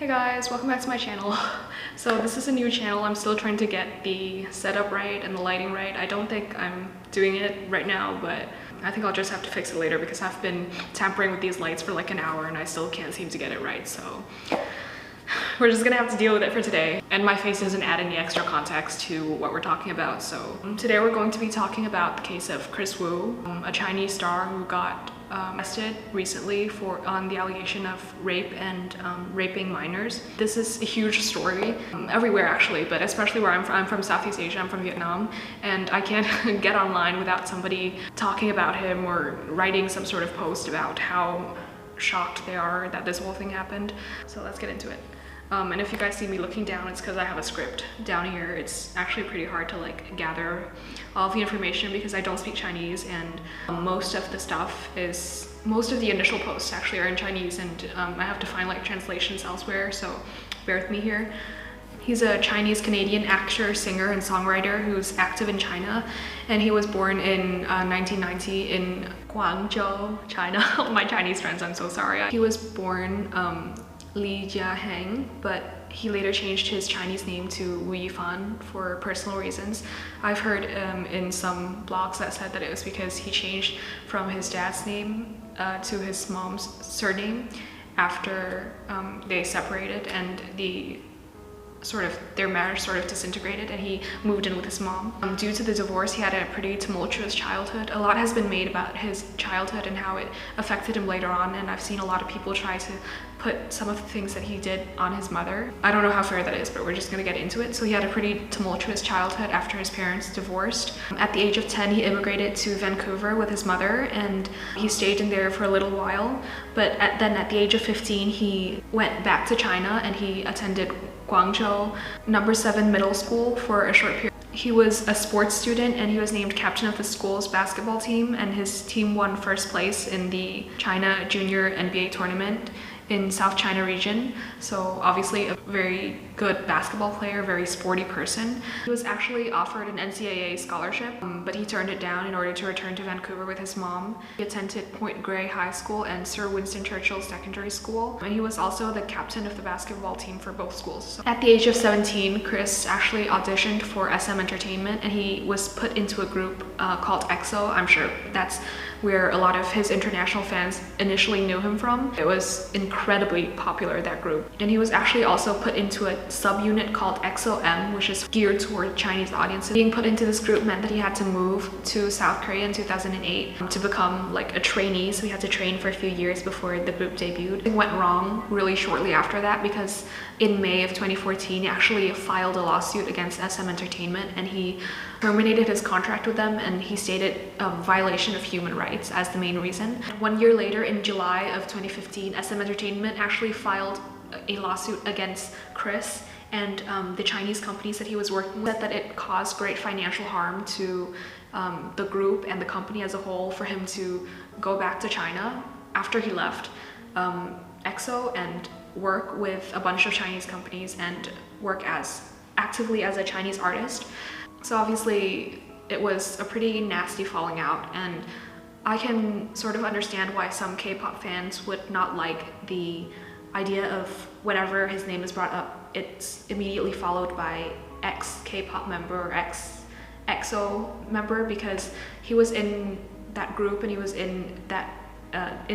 Hey guys, welcome back to my channel. So this is a new channel. I'm still trying to get the setup right and the lighting right. I don't think I'm doing it right now, but I think I'll just have to fix it later because I've been tampering with these lights for like an hour and I still can't seem to get it right. So we're just gonna have to deal with it for today. And my face doesn't add any extra context to what we're talking about. So today we're going to be talking about the case of Kris Wu, a Chinese star who got arrested recently on the allegation of rape and raping minors. This is a huge story everywhere actually, but especially where I'm from Southeast Asia. I'm from Vietnam, and I can't get online without somebody talking about him or writing some sort of post about how shocked they are that this whole thing happened. So let's get into it. And if you guys see me looking down, it's because I have a script down here. It's actually pretty hard to like gather all of the information because I don't speak Chinese, and most of the initial posts actually are in Chinese, and I have to find like translations elsewhere, so bear with me here. He's a Chinese-Canadian actor, singer, and songwriter who's active in China, and he was born in 1990 in Guangzhou, China. My Chinese friends, I'm so sorry. He was born Li Jiaheng, but he later changed his Chinese name to Wu Yifan for personal reasons. I've heard in some blogs that said that it was because he changed from his dad's name to his mom's surname after they separated and their marriage sort of disintegrated, and he moved in with his mom. Due to the divorce, he had a pretty tumultuous childhood. A lot has been made about his childhood and how it affected him later on, and I've seen a lot of people try to put some of the things that he did on his mother. I don't know how fair that is, but we're just gonna get into it. So he had a pretty tumultuous childhood after his parents divorced. At the age of 10, he immigrated to Vancouver with his mother, and he stayed in there for a little while. But then at the age of 15, he went back to China and he attended Guangzhou No. 7 middle school for a short period. He was a sports student and he was named captain of the school's basketball team, and his team won first place in the China Junior NBA tournament in South China region. So obviously a very good basketball player, very sporty person. He was actually offered an NCAA scholarship, but he turned it down in order to return to Vancouver with his mom. He attended Point Grey High School and Sir Winston Churchill Secondary School, and he was also the captain of the basketball team for both schools. So at the age of 17, Kris actually auditioned for SM Entertainment, and he was put into a group called EXO. I'm sure that's where a lot of his international fans initially knew him from. It was incredibly popular, that group. And he was actually also put into a subunit called XOM, which is geared toward Chinese audiences. Being put into this group meant that he had to move to South Korea in 2008 to become like a trainee, so he had to train for a few years before the group debuted. It went wrong really shortly after that because in May of 2014, he actually filed a lawsuit against SM Entertainment, and he terminated his contract with them, and he stated a violation of human rights as the main reason. 1 year later, in July of 2015, SM Entertainment actually filed a lawsuit against Kris and the Chinese companies that he was working with, that it caused great financial harm to the group and the company as a whole for him to go back to China after he left EXO and work with a bunch of Chinese companies and work actively as a Chinese artist. So obviously it was a pretty nasty falling out, and I can sort of understand why some K-pop fans would not like the idea of whenever his name is brought up, it's immediately followed by ex-K-pop member or ex-EXO member, because he was in that group and he was in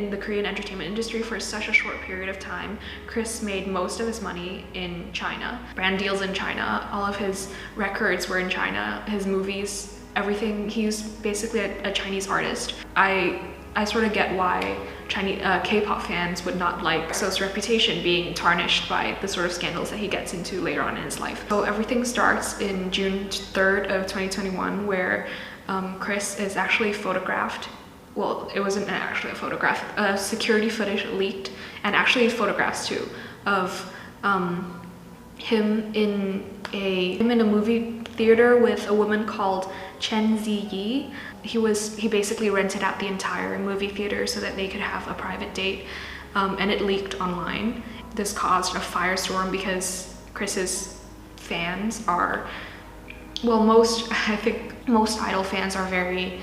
the Korean entertainment industry for such a short period of time. Kris made most of his money in China, brand deals in China, all of his records were in China, his movies, everything. He's basically a Chinese artist. I sort of get why Chinese K-pop fans would not like EXO's reputation being tarnished by the sort of scandals that he gets into later on in his life. So everything starts in June 3rd of 2021, where Kris is actually photographed. Well, it wasn't actually a photograph. Security footage leaked, and actually photographs too, of him in a movie theater with a woman called Chen Ziyi. He basically rented out the entire movie theater so that they could have a private date, and it leaked online. This caused a firestorm because Kris's fans are, well, I think most idol fans are very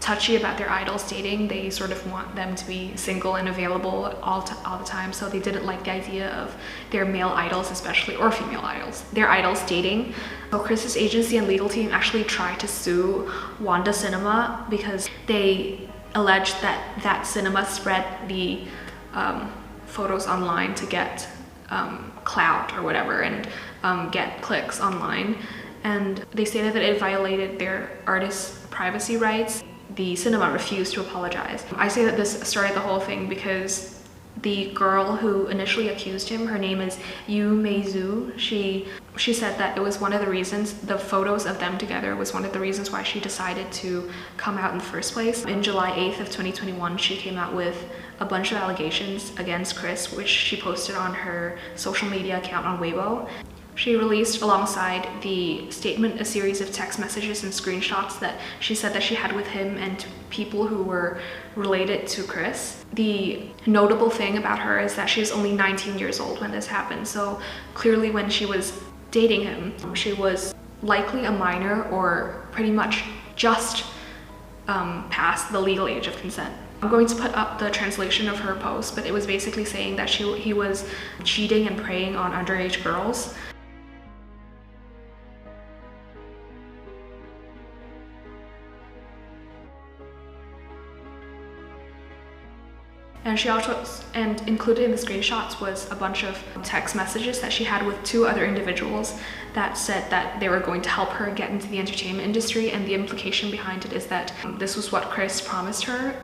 touchy about their idols dating. They sort of want them to be single and available all the time, so they didn't like the idea of their male idols, especially, or female idols, their idols dating. So Kris's agency and legal team actually tried to sue Wanda Cinema because they alleged that that cinema spread the photos online to get clout or whatever, and get clicks online. And they stated that it violated their artists' privacy rights. The cinema refused to apologize. I say that this started the whole thing because the girl who initially accused him, her name is Yu She said that it was one of the reasons, the photos of them together was one of the reasons why she decided to come out in the first place. In July 8th of 2021, she came out with a bunch of allegations against Kris, which she posted on her social media account on Weibo. She released alongside the statement a series of text messages and screenshots that she said that she had with him and people who were related to Kris. The notable thing about her is that she was only 19 years old when this happened, so clearly when she was dating him, she was likely a minor or pretty much just past the legal age of consent. I'm going to put up the translation of her post, but it was basically saying that he was cheating and preying on underage girls. And she also, and included in the screenshots was a bunch of text messages that she had with two other individuals that said that they were going to help her get into the entertainment industry, and the implication behind it is that this was what Kris promised her.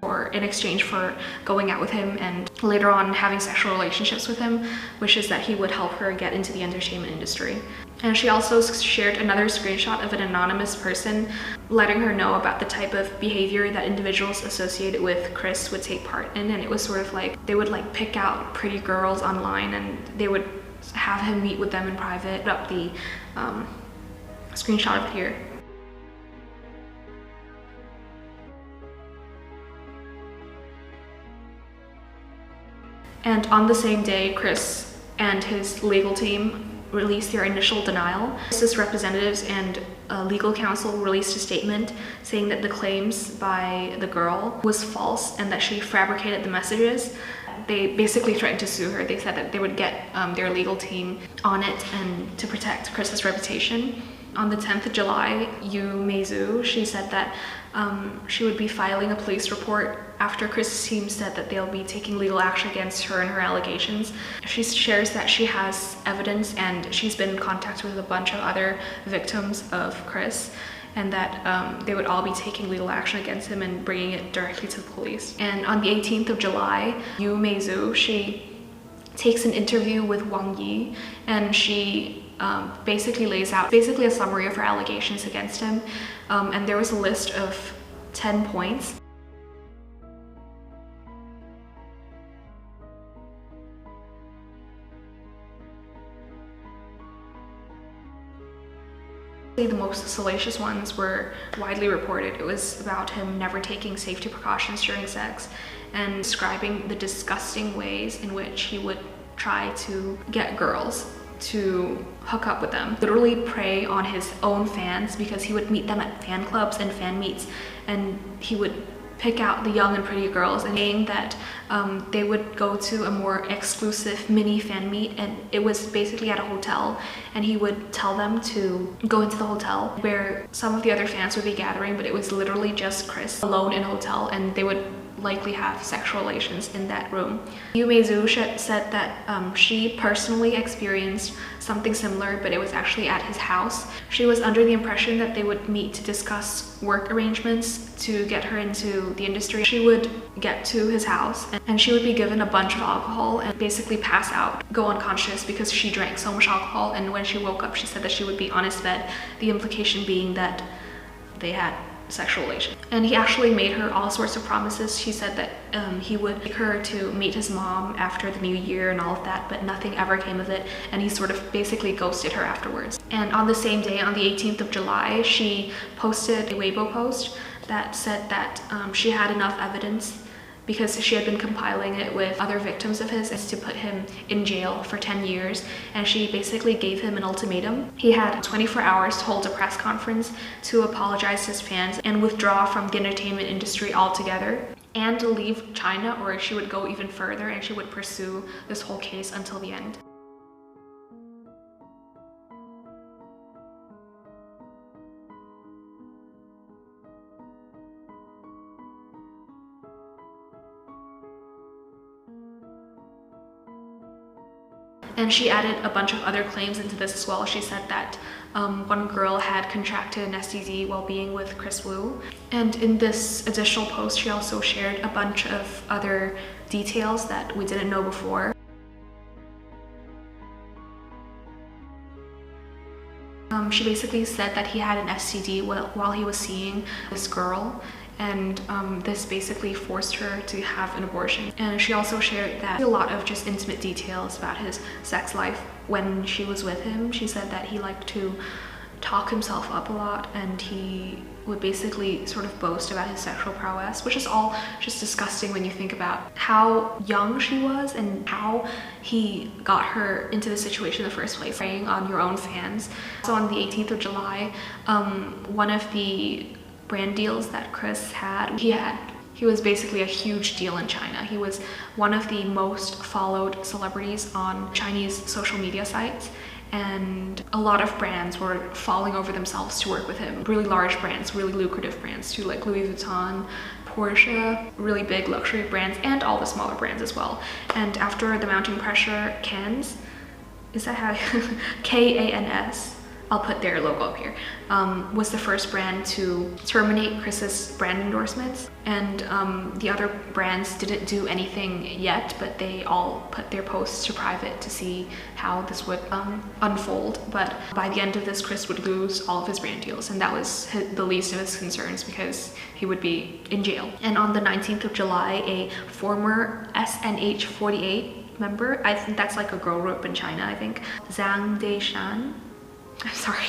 Or in exchange for going out with him and later on having sexual relationships with him, which is that he would help her get into the entertainment industry. And she also shared another screenshot of an anonymous person letting her know about the type of behavior that individuals associated with Kris would take part in. And it was sort of like they would like pick out pretty girls online and they would have him meet with them in private. Put up the screenshot of it here. And on the same day, Kris and his legal team released their initial denial. Kris's representatives and legal counsel released a statement saying that the claims by the girl was false and that she fabricated the messages. They basically threatened to sue her. They said that they would get their legal team on it and to protect Kris's reputation. On the 10th of July, Yu she said that she would be filing a police report after Kris's team said that they'll be taking legal action against her and her allegations. She shares that she has evidence and she's been in contact with a bunch of other victims of Kris, and that they would all be taking legal action against him and bringing it directly to the police. And on the 18th of July, Yu she takes an interview with Wang Yi, and she basically lays out a summary of her allegations against him, and there was a list of 10 points. The most salacious ones were widely reported. It was about him never taking safety precautions during sex and describing the disgusting ways in which he would try to get girls to hook up with them. Literally prey on his own fans because he would meet them at fan clubs and fan meets, and he would pick out the young and pretty girls and saying that they would go to a more exclusive mini fan meet, and it was basically at a hotel, and he would tell them to go into the hotel where some of the other fans would be gathering, but it was literally just Kris alone in a hotel, and they would likely have sexual relations in that room. Yu said that she personally experienced something similar, but it was actually at his house. She was under the impression that they would meet to discuss work arrangements to get her into the industry. She would get to his house and she would be given a bunch of alcohol and basically pass out, go unconscious because she drank so much alcohol, and when she woke up she said that she would be on his bed, the implication being that they had sexual relations. And he actually made her all sorts of promises. She said that he would take her to meet his mom after the new year and all of that, but nothing ever came of it, and he sort of basically ghosted her afterwards. And on the same day, on the 18th of July, she posted a Weibo post that said that she had enough evidence because she had been compiling it with other victims of his to put him in jail for 10 years. And she basically gave him an ultimatum. He had 24 hours to hold a press conference to apologize to his fans and withdraw from the entertainment industry altogether, and to leave China, or she would go even further and she would pursue this whole case until the end. And she added a bunch of other claims into this as well. She said that one girl had contracted an STD while being with Kris Wu. And in this additional post, she also shared a bunch of other details that we didn't know before. She basically said that he had an STD while he was seeing this girl, and this basically forced her to have an abortion. And she also shared that a lot of just intimate details about his sex life when she was with him. She said that he liked to talk himself up a lot, and he would basically sort of boast about his sexual prowess, which is all just disgusting when you think about how young she was and how he got her into the situation in the first place, preying on your own fans. So on the 18th of July, one of the brand deals that Kris had, he was basically a huge deal in China. He was one of the most followed celebrities on Chinese social media sites, and a lot of brands were falling over themselves to work with him. Really large brands, really lucrative brands too, like Louis Vuitton, Porsche, really big luxury brands, and all the smaller brands as well. And after the mounting pressure, Cannes, is that how K-A-N-S, I'll put their logo up here, was the first brand to terminate Kris's brand endorsements. And the other brands didn't do anything yet, but they all put their posts to private to see how this would unfold. But by the end of this, Kris would lose all of his brand deals, and that was the least of his concerns because he would be in jail. And on the 19th of July, a former SNH48 member, I think that's like a girl group in China, I think, Zhang Deishan, I'm sorry,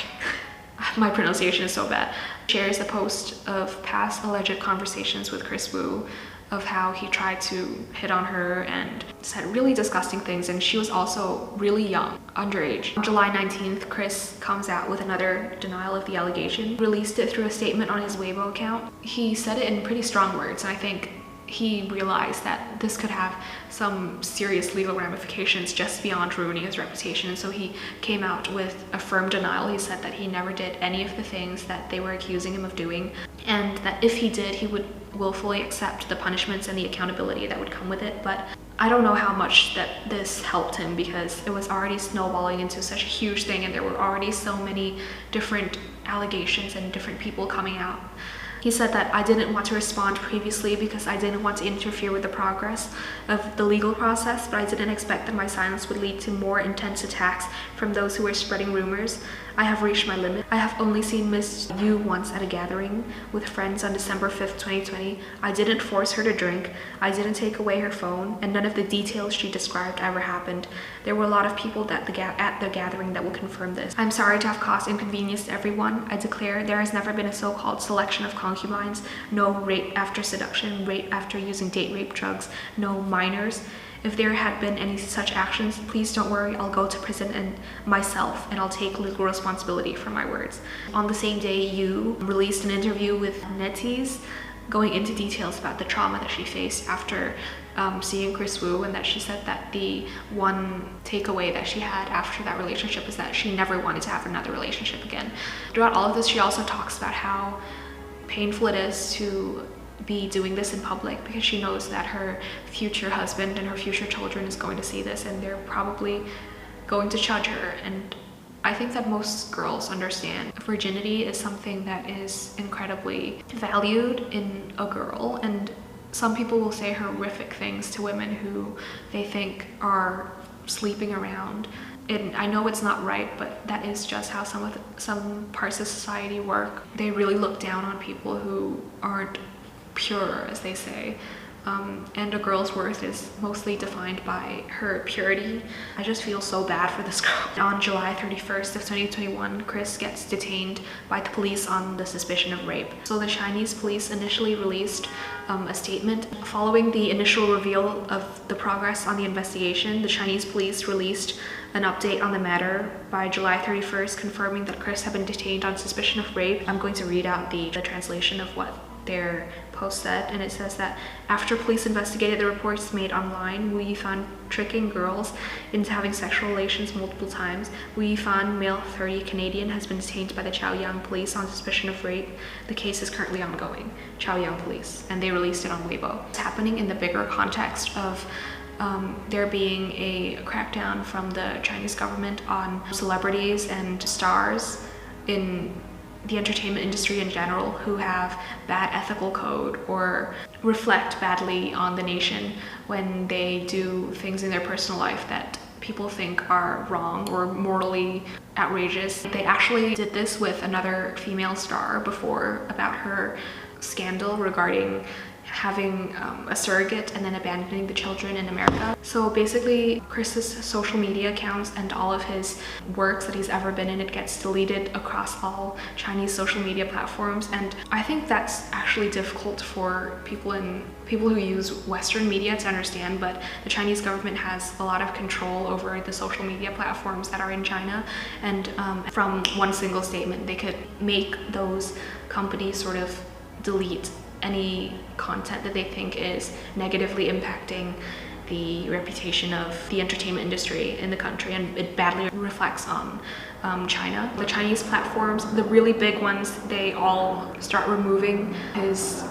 my pronunciation is so bad, shares a post of past alleged conversations with Kris Wu, of how he tried to hit on her and said really disgusting things, and she was also really young, underage. On July 19th, Kris comes out with another denial of the allegation, released it through a statement on his Weibo account. He said it in pretty strong words, and I think he realized that this could have some serious legal ramifications just beyond ruining his reputation, and so he came out with a firm denial. He said that he never did any of the things that they were accusing him of doing, and that if he did, he would willfully accept the punishments and the accountability that would come with it. But I don't know how much that this helped him, because it was already snowballing into such a huge thing, and there were already so many different allegations and different people coming out. He said that I didn't want to respond previously because I didn't want to interfere with the progress of the legal process, but I didn't expect that my silence would lead to more intense attacks from those who were spreading rumors. I have reached my limit. I have only seen Miss Yu once at a gathering with friends on December 5th, 2020. I didn't force her to drink. I didn't take away her phone, and none of the details she described ever happened. There were a lot of people at the gathering that will confirm this. I'm sorry to have caused inconvenience to everyone. I declare there has never been a so-called selection of concubines, no rape after seduction, rape after using date rape drugs, no minors. If there had been any such actions, please don't worry, I'll go to prison and myself, and I'll take legal responsibility for my words. On the same day, Yu released an interview with NetEase, going into details about the trauma that she faced after seeing Kris Wu, and that she said that the one takeaway that she had after that relationship is that she never wanted to have another relationship again. Throughout all of this, she also talks about how painful it is to be doing this in public, because she knows that her future husband and her future children is going to see this, and they're probably going to judge her. And I think that most girls understand virginity is something that is incredibly valued in a girl, and some people will say horrific things to women who they think are sleeping around. And I know it's not right, but that is just how some parts of society work. They really look down on people who aren't pure, as they say. and a girl's worth is mostly defined by her purity. I just feel so bad for this girl. On July 31st of 2021, Kris gets detained by the police on the suspicion of rape. So the Chinese police initially released a statement. Following the initial reveal of the progress on the investigation, the Chinese police released an update on the matter by July 31st, confirming that Kris had been detained on suspicion of rape. I'm going to read out the translation of what their post said, and it says that after police investigated the reports made online, Wu Yifan tricking girls into having sexual relations multiple times. Wu Yifan, male 30 Canadian, has been detained by the Chaoyang police on suspicion of rape. The case is currently ongoing. Chaoyang police, and they released it on Weibo. It's happening in the bigger context of there being a crackdown from the Chinese government on celebrities and stars in the entertainment industry in general who have bad ethical code or reflect badly on the nation when they do things in their personal life that people think are wrong or morally outrageous. They actually did this with another female star before about her scandal regarding having a surrogate and then abandoning the children in America. So basically, Kris's social media accounts and all of his works that he's ever been in, it gets deleted across all Chinese social media platforms. And I think that's actually difficult for people who use Western media to understand, but the Chinese government has a lot of control over the social media platforms that are in China. And from one single statement, they could make those companies sort of delete any content that they think is negatively impacting the reputation of the entertainment industry in the country, and it badly reflects on China. The Chinese platforms, the really big ones, they all start removing his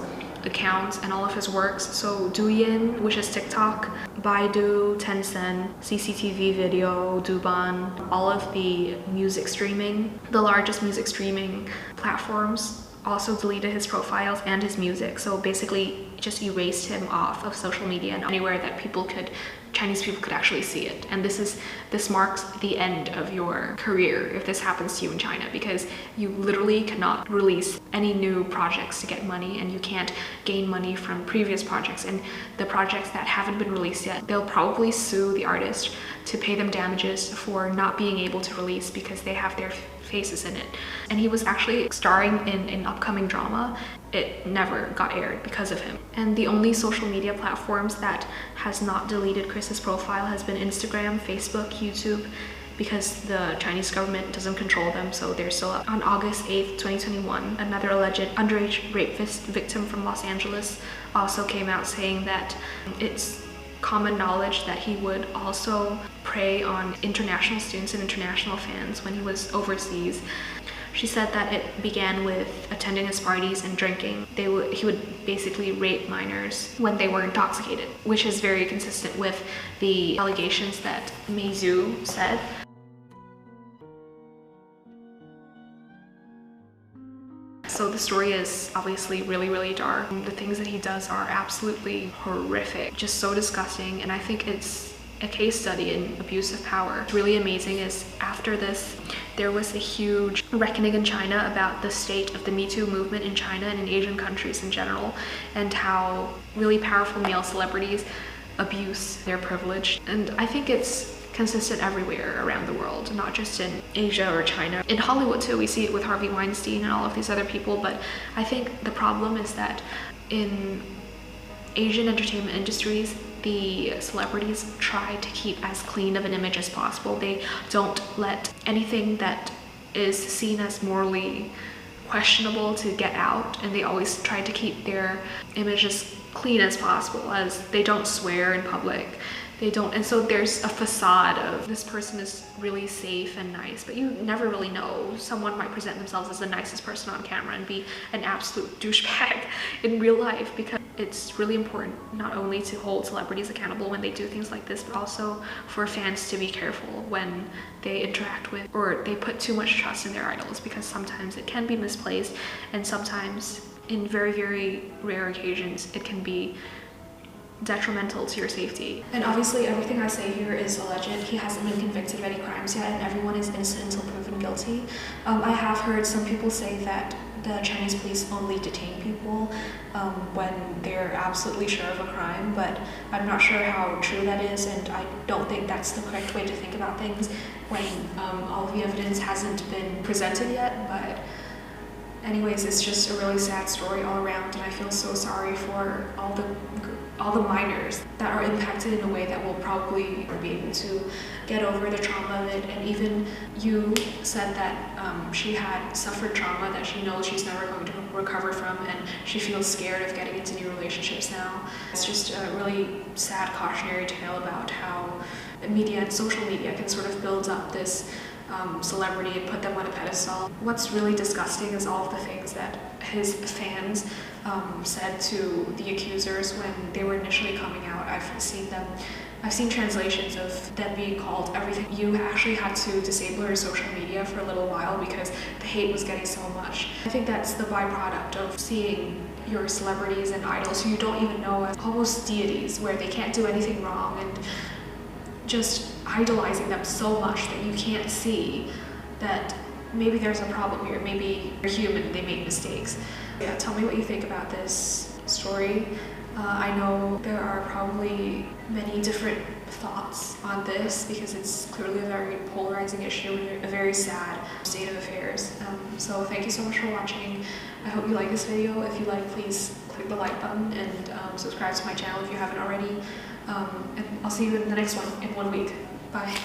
accounts and all of his works. So Douyin, which is TikTok, Baidu, Tencent, CCTV Video, Douban, all of the music streaming, the largest music streaming platforms, also deleted his profiles and his music. So basically just erased him off of social media and anywhere that Chinese people could actually see it. And this marks the end of your career if this happens to you in China, because you literally cannot release any new projects to get money, and you can't gain money from previous projects. And the projects that haven't been released yet, they'll probably sue the artist to pay them damages for not being able to release because they have their faces in it. And he was actually starring in an upcoming drama. It never got aired because of him. And the only social media platforms that has not deleted Kris's profile has been Instagram, Facebook, YouTube, because the Chinese government doesn't control them, so they're still up. On August 8th, 2021, another alleged underage rape victim from Los Angeles also came out saying that it's common knowledge that he would also prey on international students and international fans when he was overseas. She said that it began with attending his parties and drinking. He would basically rape minors when they were intoxicated, which is very consistent with the allegations that Mei Zhu said. So the story is obviously really, really dark. The things that he does are absolutely horrific, just so disgusting, and I think it's a case study in abuse of power. What's really amazing is after this, there was a huge reckoning in China about the state of the Me Too movement in China and in Asian countries in general, and how really powerful male celebrities abuse their privilege. And I think it's consistent everywhere around the world, not just in Asia or China. In Hollywood too, we see it with Harvey Weinstein and all of these other people, but I think the problem is that in Asian entertainment industries, the celebrities try to keep as clean of an image as possible. They don't let anything that is seen as morally questionable to get out, and they always try to keep their image as clean as possible, as they don't swear in public. They don't, and so there's a facade of this person is really safe and nice, but you never really know. Someone might present themselves as the nicest person on camera and be an absolute douchebag in real life, because it's really important not only to hold celebrities accountable when they do things like this, but also for fans to be careful when they interact with or they put too much trust in their idols, because sometimes it can be misplaced, and sometimes in very, very rare occasions it can be detrimental to your safety. And obviously everything I say here is alleged. He hasn't been convicted of any crimes yet, and everyone is innocent until proven guilty. I have heard some people say that the Chinese police only detain people when they're absolutely sure of a crime, but I'm not sure how true that is, and I don't think that's the correct way to think about things when all of the evidence hasn't been presented yet. But anyways, it's just a really sad story all around, and I feel so sorry for all the minors that are impacted in a way that will probably be able to get over the trauma of it. And even you said that she had suffered trauma that she knows she's never going to recover from, and she feels scared of getting into new relationships now. It's just a really sad cautionary tale about how media and social media can sort of build up this celebrity and put them on a pedestal. What's really disgusting is all of the things that his fans said to the accusers when they were initially coming out. I've seen translations of them being called everything. You actually had to disable your social media for a little while because the hate was getting so much. I think that's the byproduct of seeing your celebrities and idols who you don't even know as almost deities, where they can't do anything wrong, and just idolizing them so much that you can't see that maybe there's a problem here. Maybe they're human, they make mistakes. Yeah, tell me what you think about this story. I know there are probably many different thoughts on this because it's clearly a very polarizing issue and a very sad state of affairs. So thank you so much for watching. I hope you like this video. If you like, please click the like button and subscribe to my channel if you haven't already. And I'll see you in the next one in 1 week. Bye.